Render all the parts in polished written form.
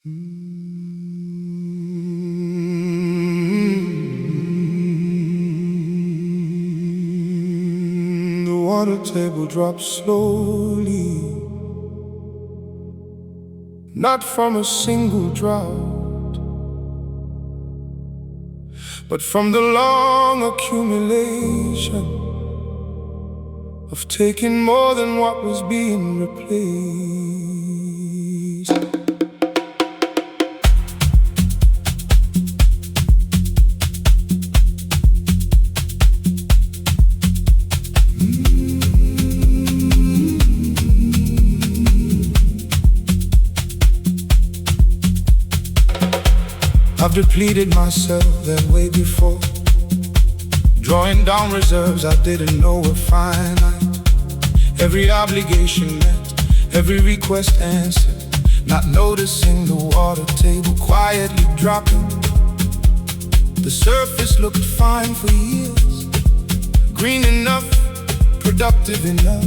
The water table drops slowly, not from a single drought, but from the long accumulation of taking more than what was being replaced. I've depleted myself that way before, drawing down reserves I didn't know were finite. Every obligation met, every request answered, not noticing the water table quietly dropping. The surface looked fine for years, green enough, productive enough,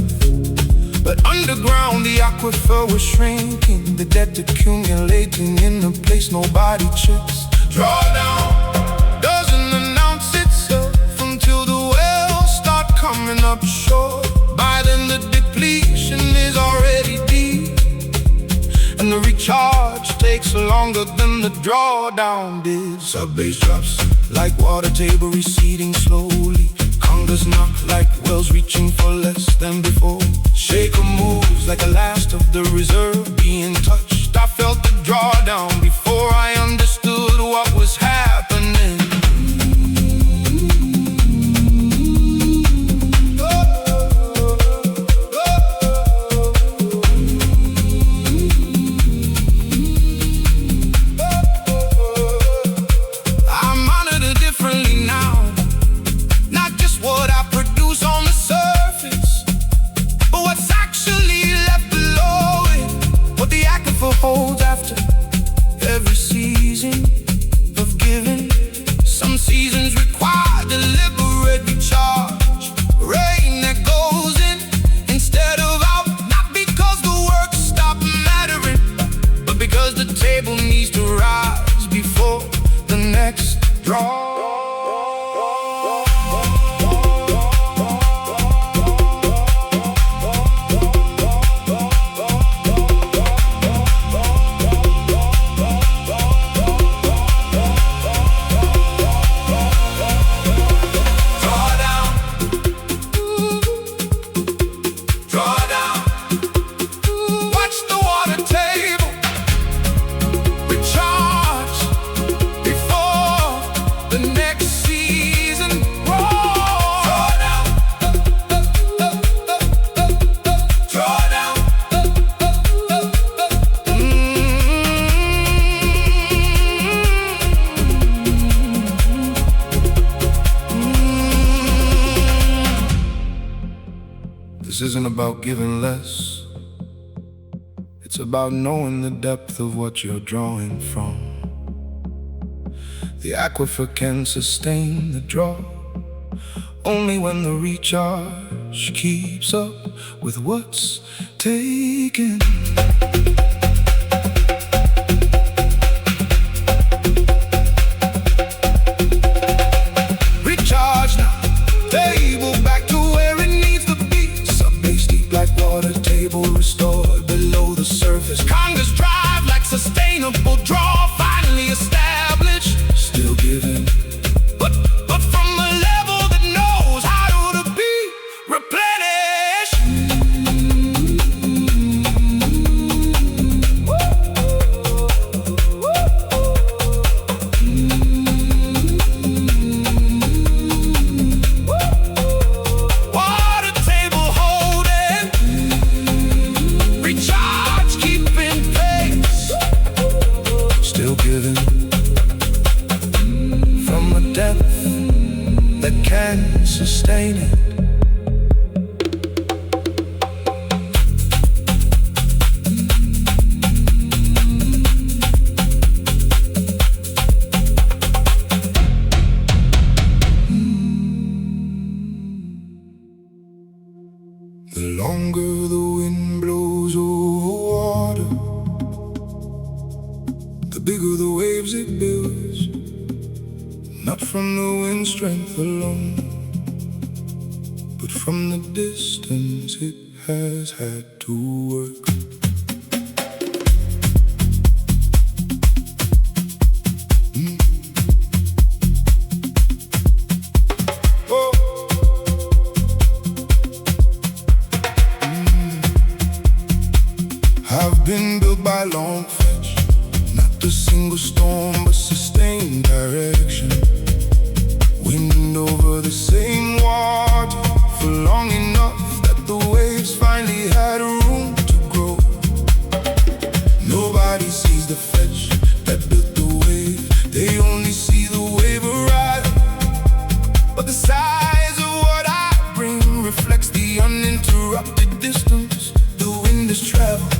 but underground the aquifer was shrinking, the debt accumulating in a place nobody checks. Drawdown doesn't announce itself until the wells start coming up short. By then the depletion is already deep, and the recharge takes longer than the drawdown did. Sub-bass drops like water table receding slowly. Congas knock like wells reaching for less than before. Shaker moves like the last of the reserve being touched. I felt the drawdown before I understood what was happening. I monitor differently now, not just what I produce on the surface, but what's actually left below it, what the aquifer holds after every season of giving. Some seasons require deliberate recharge, rain that goes in instead of out, not because the work stopped mattering, but because the table needs to rise before the next draw. This isn't about giving less, it's about knowing the depth of what you're drawing from. The aquifer can sustain the draw only when the recharge keeps up with what's taken. Recharge now, table back to where it needs to be. Sub-bass deep like water table restored below the surface. Congas drive like sustainable draw finally established. Still giving, but from a level that knows how to be replenished. Water table holding, recharge keeping pace. Still giving from a depth that can sustain it. The longer the wind blows over water, bigger the waves it builds, not from the wind strength alone, but from the distance it has had to work. I've been built by long fetch, not a single storm but sustained direction. Wind over the same water for long enough that the waves finally had room to grow. Nobody sees the fetch that built the wave, they only see the wave arrive. But the size of what I bring reflects the uninterrupted distance the wind has traveled.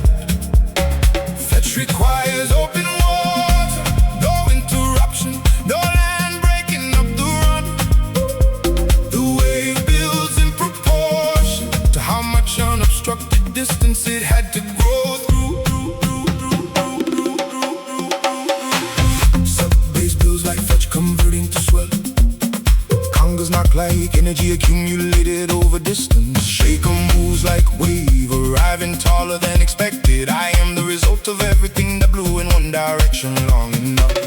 Fetch requires open water, no interruption, no land breaking up the run. The wave builds in proportion to how much unobstructed distance it had to grow through. Sub-bass builds like fetch converting to swell. Congas knock like energy accumulated over distance. Shaker moves like wave, arriving taller than expected. I am the result of everything that blew in one direction long enough.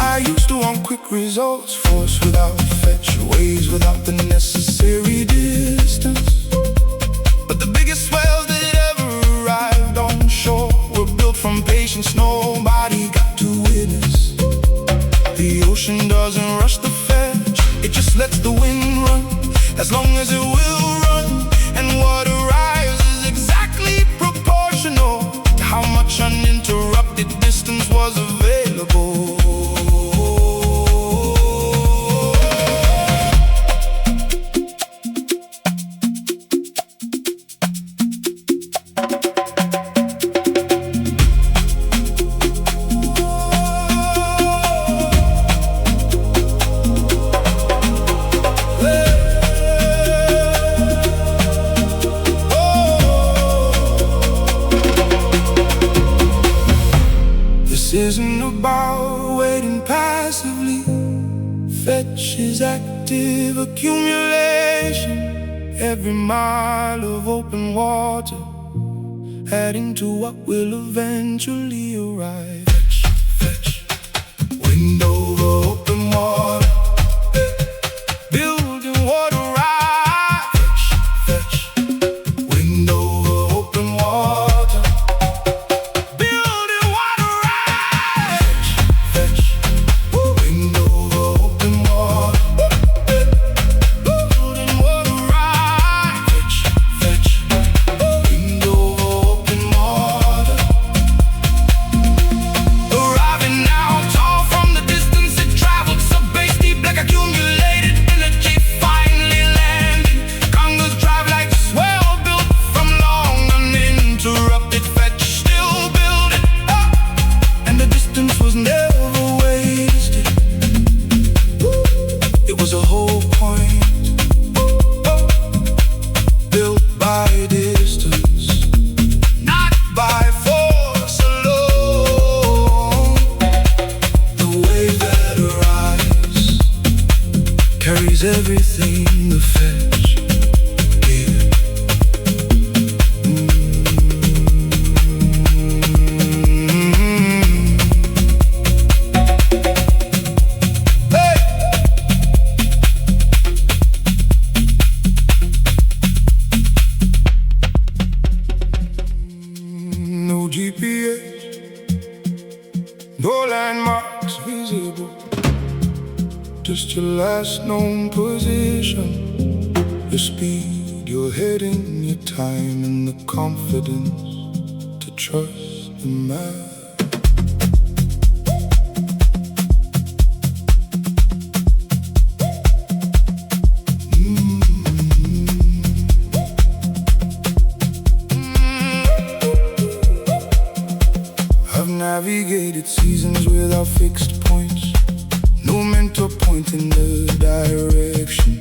I used to want quick results, force without fetch, waves without the necessary distance. But the biggest swells that ever arrived on shore were built from patience nobody got to witness. The ocean doesn't rush the fetch, it just lets the wind run as long as it will run. And what arrives is exactly proportional to how much uninterrupted distance was available. This isn't about waiting passively. Fetch is active accumulation. Every mile of open water adding to what will eventually arrive. Fetch, fetch, wind over open water, building water rise. Fetch, fetch, wind over open water, building water rise. Fetch, fetch, wind over open water, building water rise. Fetch, fetch, wind over open water, arriving now tall from the distance it traveled. Sub-bass deep like accumulated energy finally landing. Congas drive like swell built from long uninterrupted fetch, still building up, and the distance was never wasted. It was a whole point, built by distance, not by force alone. The wave that arrives carries everything the fetch gives. Hey! No GPS, no landmarks visible, just your last known position, your speed, your heading, your time, and the confidence to trust the map. I've navigated seasons without without fixed points. No mentor pointing the direction.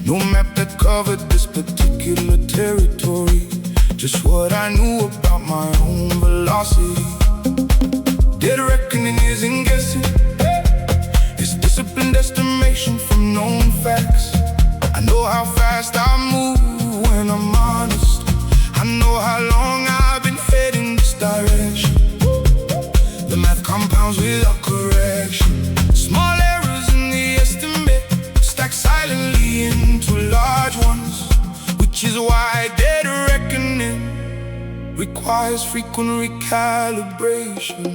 No map that covered this particular territory. Just what I knew about my own velocity. Dead reckoning isn't guessing. It's disciplined estimation from known facts. I know how fast I move when I'm honest. I know how long I've been heading this direction. The math compounds without correction. Small errors in the estimate stack silently into large ones, which is why dead reckoning requires frequent recalibration.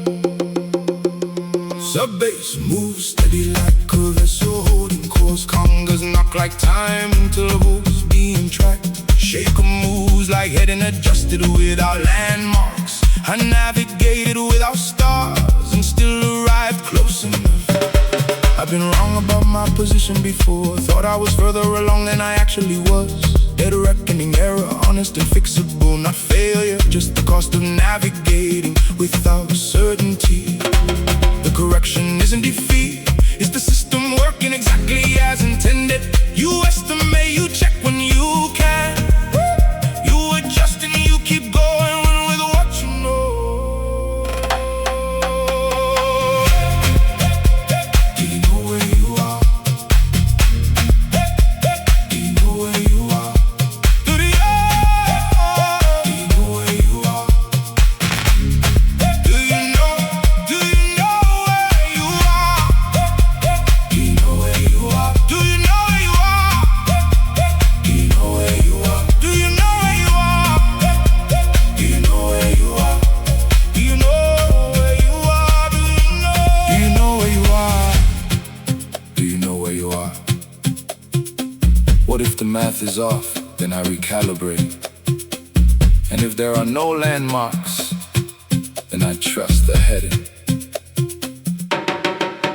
Sub-bass moves steady like a vessel holding course. Congas knock like time intervals being tracked. Shaker moves like heading adjusted without landmarks. I navigated without stars and still arrived close enough. I've been wrong about my position before. Thought I was further along than I actually was. Dead reckoning, error, honest and fixable. Not failure, just the cost of navigating without certainty. The correction isn't defeat, it's the system working exactly as intended. You estimate, you check when you can. You adjust and you keep going with what you know. Do you know where you are? Do you know where you are? Do you know where you are? Do you know? Do you know where you are? Do you know where you are? Do you know where you are? Do you know where you are? Do you know where you are? Do you know where you are? Do you know where you are? Do you know where you are? Do you know where you are? What if the math is off? Then I recalibrate. And if there are no landmarks, then I trust the heading.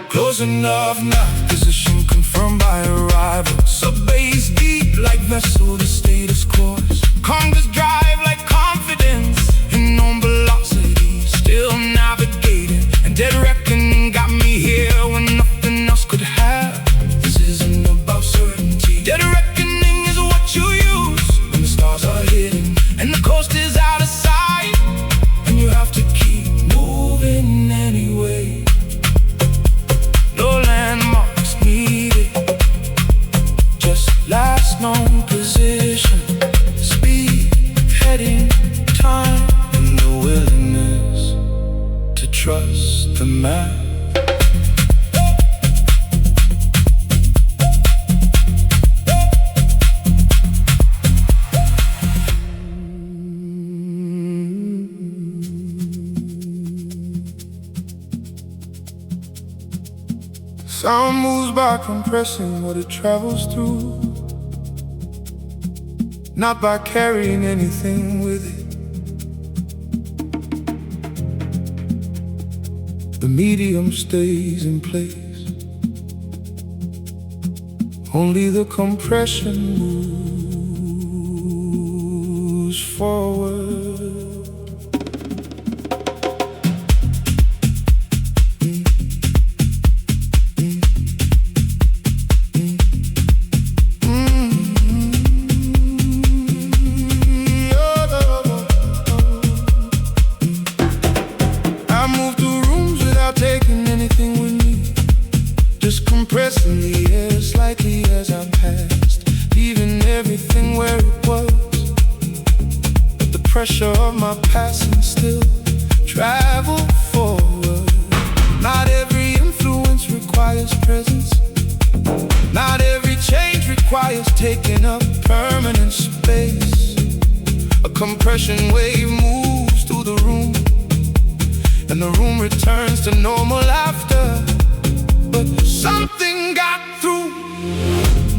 Close enough now, position confirmed by arrival. Sub-bass deep like vessel, the status course. Congas drive like confidence in known velocity. Still navigating, and dead reckoning got me here when nothing else could have. This isn't about certainty. Dead reckoning is what you use when the stars are hidden and the coast is out of sight, and you have to keep moving anyway. No landmarks needed, just last known position, speed, heading, time, and the willingness to trust the map. Sound moves by compressing what it travels through, not by carrying anything with it. The medium stays in place, only the compression moves forward. Compressing the air slightly as I passed, leaving everything where it was. But the pressure of my passing still travel forward. Not every influence requires presence. Not every change requires taking up permanent space. A compression wave moves through the room, and the room returns to normal after. But something got through.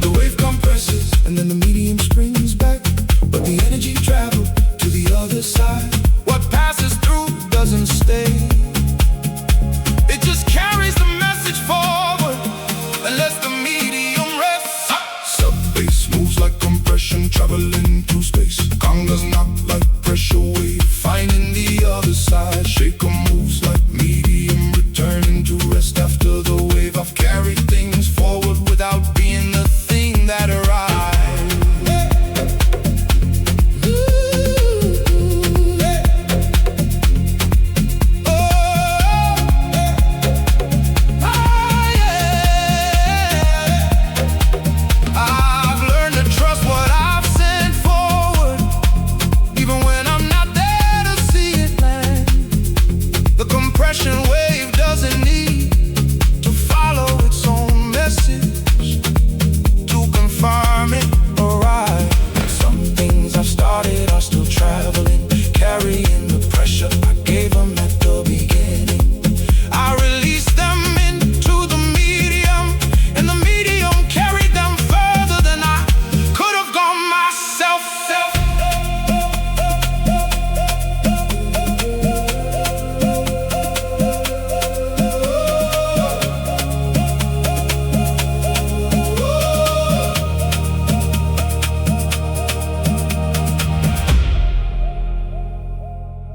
The wave compresses and then the medium springs back, but the energy traveled to the other side. What passes through doesn't stay, it just carries the message forward and lets the medium rest. Sub-bass moves like compression traveling through space. Congas knock like pressure wave finding the other side. Shaker moves like medium returning to rest. after the wave, I've carried things forward without being the thing that arrived. Wave doesn't need to follow its own message to confirm it or right. Some things I've started are still traveling, carrying the pressure I gave them at the beginning. I released them into the medium, and the medium carried them further than I could have gone myself.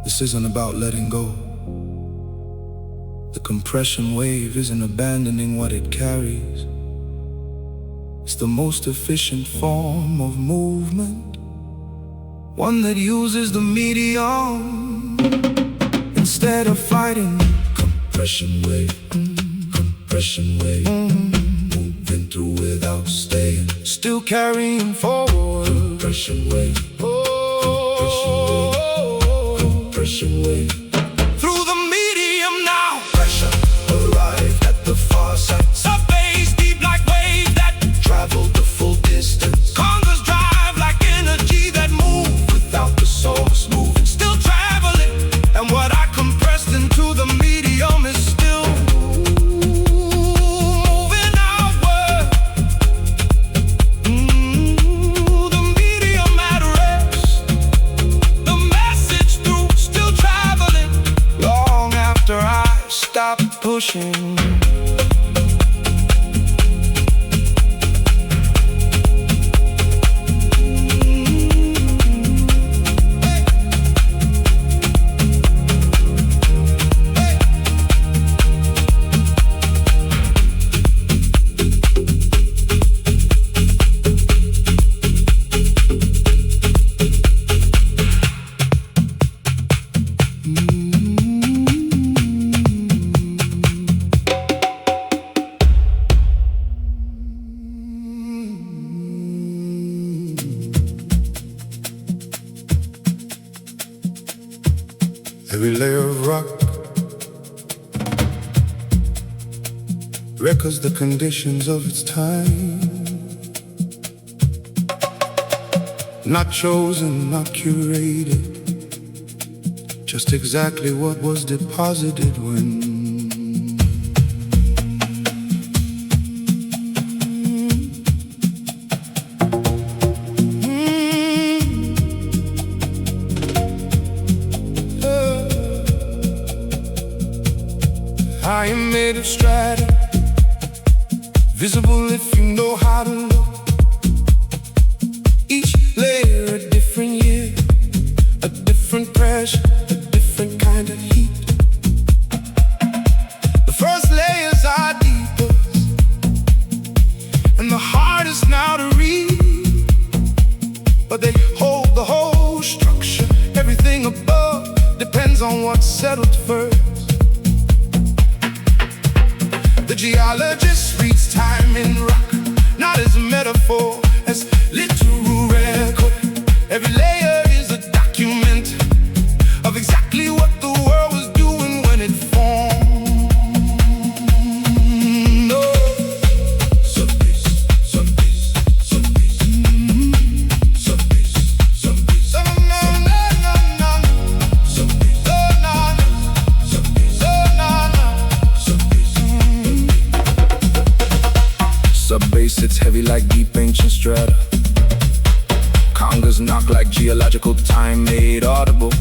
This isn't about letting go. The compression wave isn't abandoning what it carries. It's the most efficient form of movement, one that uses the medium instead of fighting. Compression wave, compression wave, moving through without staying, still carrying forward. Compression wave, compression wave. Through the medium now, pressure arrived at the far side. Sub-bass, deep like wave that traveled the full distance. Congas drive like energy that move without the source moving, still traveling. And what I compressed into the medium is still moving outward. The medium at rest, the message through still traveling long after I stopped pushing. Every layer of rock records the conditions of its time. Not chosen, not curated, just exactly what was deposited when. I am made of strata, visible if you know how to look. Each layer a different year, a different pressure, a different kind of heat. The first layers are deepest and the hardest now to read, but they hold the whole structure. Everything above depends on what's settled first. The geologist reads time in rock, not as a metaphor, as literal record. Every layer is a document of exactly what the world was doing when it formed. Oh. Sub-bass, sub-bass, sub-bass, sub-bass, sub-bass, na-na-na-na-na. Sub-bass, na-na-na, sub-bass, na-na-na, sub-bass. Sub-bass sits heavy like deep ancient strata. Congas knock like geological time made audible.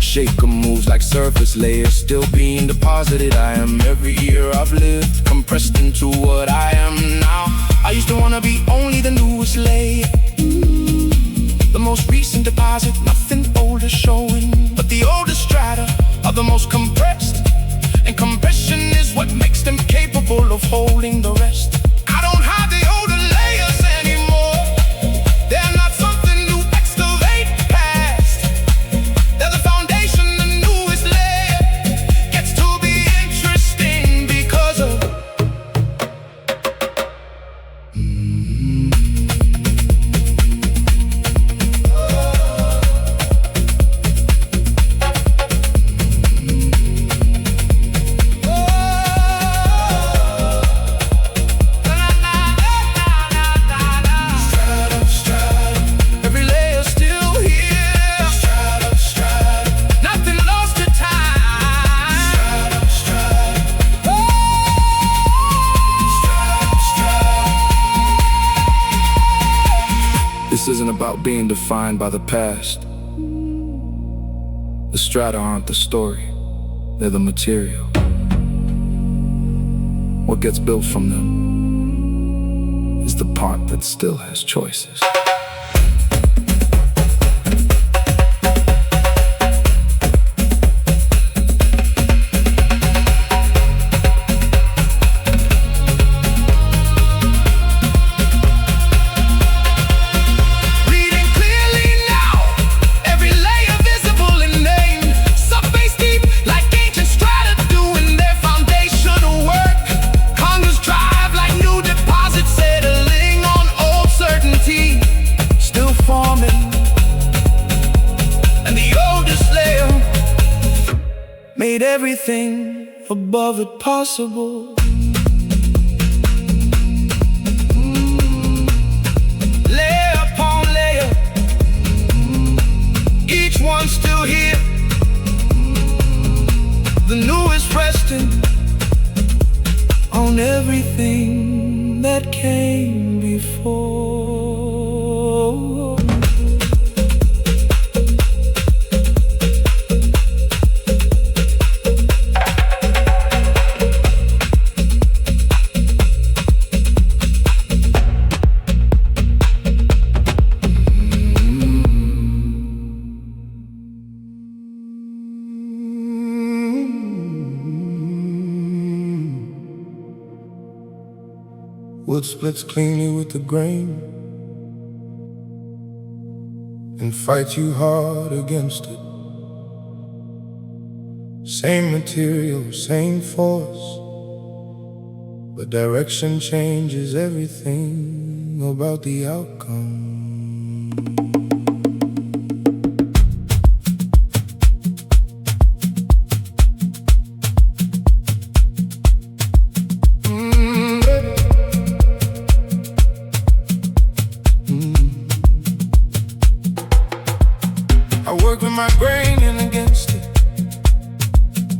Shaker moves like surface layers still being deposited. I am every year I've lived, compressed into what I am now. I used to wanna be only the newest layer, the most recent deposit, nothing older showing. But the oldest strata are the most compressed, and compression is what makes them holding the rest. I don't have the older layers anymore. They're not something you excavate past. They're the foundation, the newest layer gets to be interesting because of This isn't about being defined by the past. The strata aren't the story, they're the material. What gets built from them is the part that still has choices. Made everything above it possible. Layer upon layer, each one still here. The newest resting on everything that came before. Wood splits cleanly with the grain and fights you hard against it. Same material, same force, but direction changes everything about the outcome. I work with my grain and against it.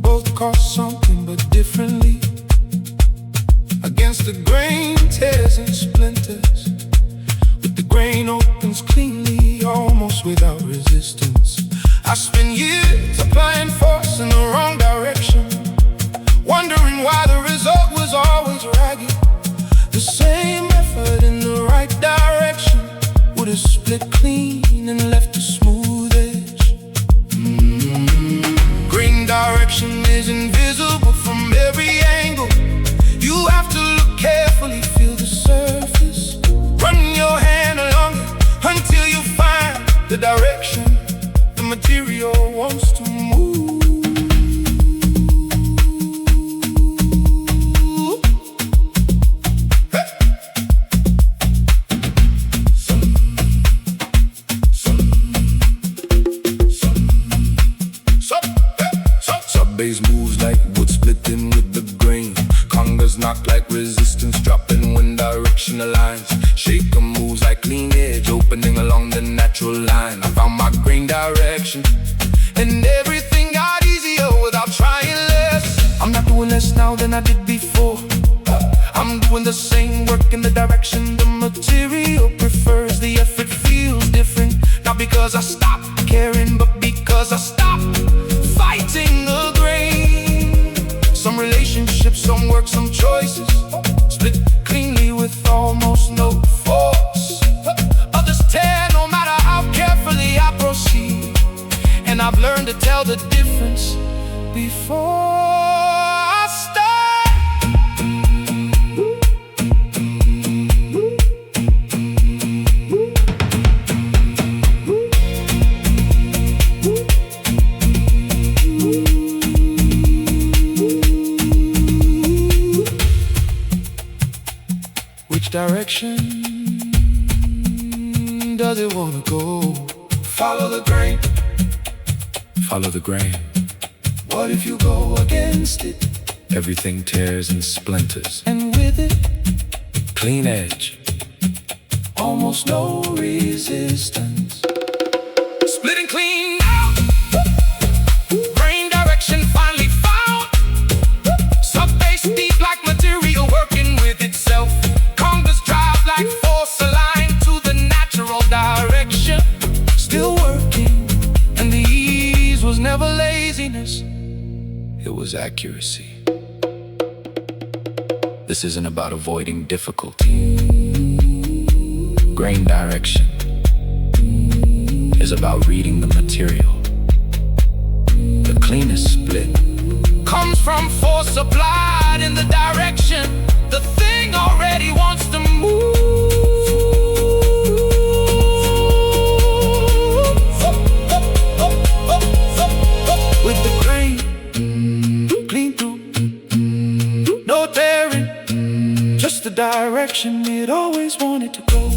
Both cost something but differently. Against the grain, tears and splinters. With the grain opens cleanly, almost without resistance. I spend years applying force in the wrong direction, wondering why the result was always ragged. The same effort in the right direction would have split clean and left a smooth edge. Green direction is invisible from every angle. You have to look carefully, feel the surface. Run your hand along it until you find the direction the material wants to move. Sub-bass moves like wood splitting with the grain. Congas knock like resistance, dropping when direction aligns. Shaker moves like clean edge, opening along the natural line. I found my grain direction, and everything got easier without trying less. I'm not doing less now than I did before. I'm doing the same work in the direction the material prefers. The effort feels different, not because I stopped caring, but because I stopped fighting the grain. Some relationships, some work, some choices split cleanly with almost no force. Others tear no matter how carefully I proceed, and I've learned to tell the difference before I start. direction does it wanna go? Follow the grain. Follow the grain. What if you go against it? Everything tears and splinters. And with it, clean edge. Almost no resistance. Splitting clean out. Grain direction finally found. Sub-bass deep like material working with itself. Congas drive like force aligned to the natural direction. Still working, and the ease was never laziness. It was accuracy. This isn't about avoiding difficulty. Grain direction is about reading the material. The cleanest split comes from force applied in the direction the thing already wants to move. With the grain, clean through, no tearing, just the direction it always wanted to go.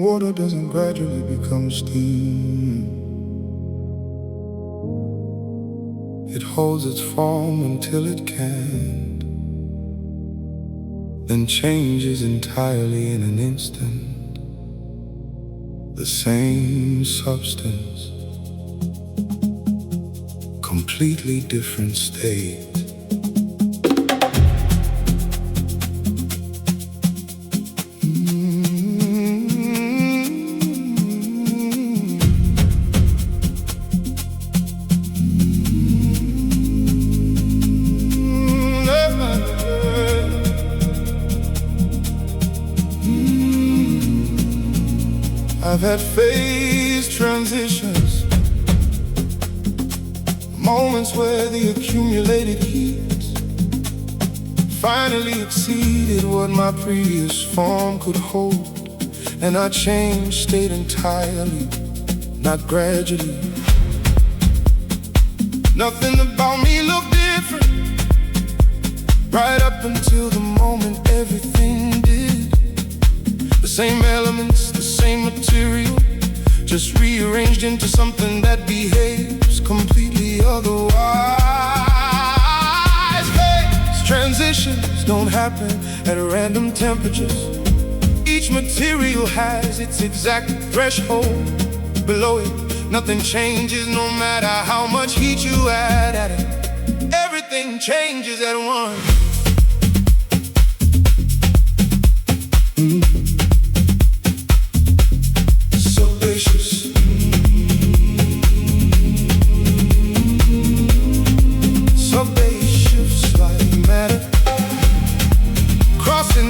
Water doesn't gradually become steam. It holds its form until it can't, then changes entirely in an instant. The same substance, completely different state. I've had phase transitions, moments where the accumulated heat finally exceeded what my previous form could hold, and I changed state entirely, not gradually. Nothing about me looked different, right up until the moment everything did. The same elements, the same material, just rearranged into something that behaves completely otherwise. Phase transitions don't happen at random temperatures. Each material has its exact threshold. Below it, nothing changes no matter how much heat you add at it. Everything changes at once.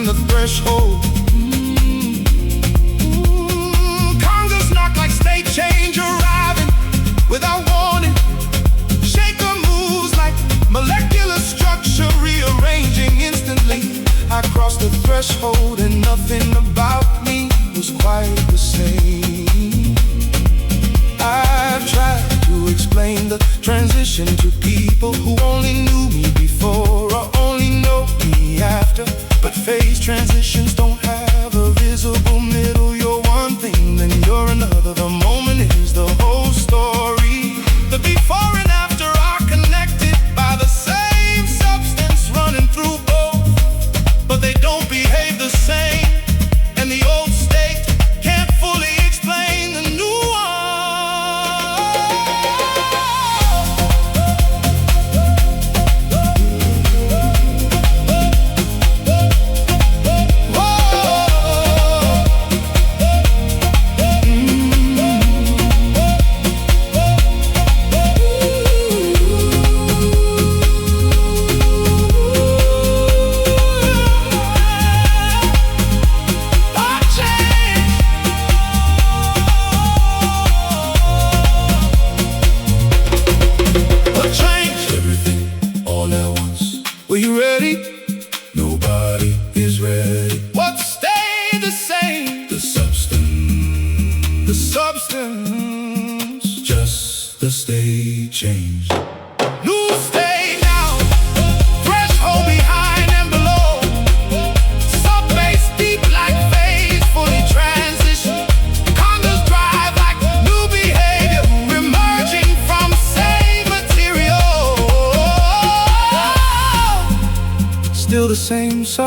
The threshold. Congas knock like state change arriving without warning. Shaker moves like molecular structure rearranging instantly. I crossed the threshold and nothing about me was quite the same. I've tried to explain the transition to people who only knew me before or only know me after. But phase transitions don't have a visible middle. You're one thing, then you're another. The moment is the whole story. The before and after are connected by the same substance running through both, but they don't behave the same, and the old state can't fully explain the new one.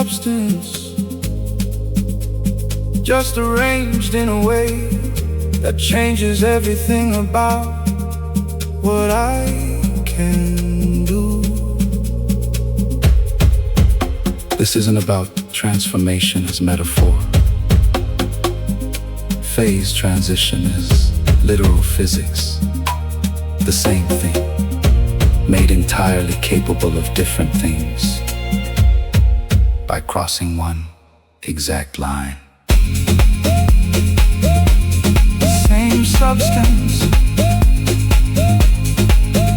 substance, just arranged in a way that changes everything about what I can do. This isn't about transformation as metaphor. Phase transition is literal physics. The same thing, made entirely capable of different things by crossing one exact line. Same substance,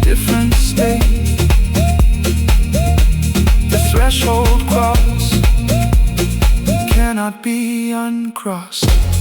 different state. The threshold cross cannot be uncrossed.